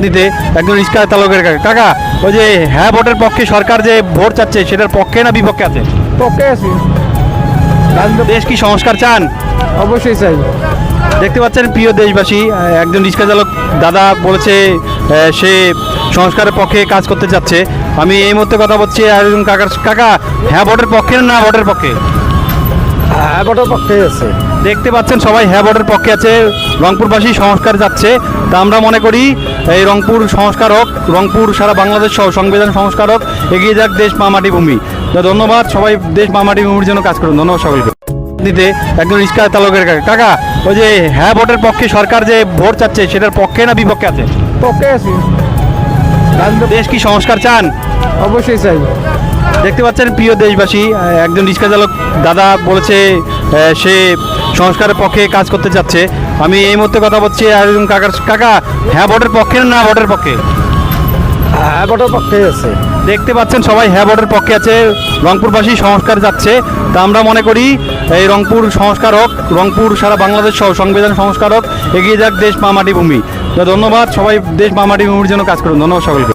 দিতে একজন রিক্সা চালকের কাকা ওই যে হ্যাঁ ভোটের পক্ষে সরকার যে ভোট চাচ্ছে সেটার পক্ষে না বিপক্ষে আছে? পক্ষে আছি। দেশ কি সংস্কার চান? অবশ্যই চাই। দেখতে পাচ্ছেন প্রিয় দেশবাসী, একজন রিক্সা চালক দাদা বলেছে সে সংস্কারের পক্ষে কাজ করতে চাচ্ছে। আমি এই মুহূর্তে কথা বলছি আর একজন কাকা হ্যাঁ ভোটের পক্ষে না ভোটের পক্ষে? হ্যাঁ ভোটের পক্ষে আছে। দেখতে পাচ্ছেন সবাই হ্যাঁ ভোটের পক্ষে আছে। রংপুরবাসী সংস্কার যাচ্ছে, তা আমরা মনে করি এই রংপুর সংস্কার হোক, রংপুর সারা বাংলাদেশ সহ সংবিধান সংস্কার হোক, এগিয়ে যাক দেশ মা মাটি ভূমি। তো ধন্যবাদ, সবাই দেশ মা মাটি ভূমির জন্য কাজ করুন। ধন্যবাদ সকলকে। দিতে একজন রিক্সা চালকের কাকা ওই যে হ্যাঁ ভোটের পক্ষে সরকার যে ভোট চাচ্ছে সেটার পক্ষে না বিপক্ষে আছে? পক্ষে আছি। দেশ কি সংস্কার চান? অবশ্যই চাই। দেখতে পাচ্ছেন প্রিয় দেশবাসী, একজন রিক্সা চালক দাদা বলেছে সে সংস্কারের পক্ষে কাজ করতে চাচ্ছে। আমি এই মুহূর্তে কথা বলছি আর একজন কাকা হ্যাঁ ভোটের পক্ষে না ভোটের পক্ষে? হ্যাঁ ভোটের পক্ষে আছে। দেখতে পাচ্ছেন সবাই হ্যাঁ ভোটের পক্ষে আছে। রংপুরবাসী সংস্কার যাচ্ছে, তা আমরা মনে করি এই রংপুর সংস্কার হোক, রংপুর সারা বাংলাদেশ সহ সংবিধান সংস্কার হোক, এগিয়ে যাক দেশ মা মাটি ভূমি। তো ধন্যবাদ, সবাই দেশ মা মাটি ভূমির জন্য কাজ করুন। ধন্যবাদ সকলকে।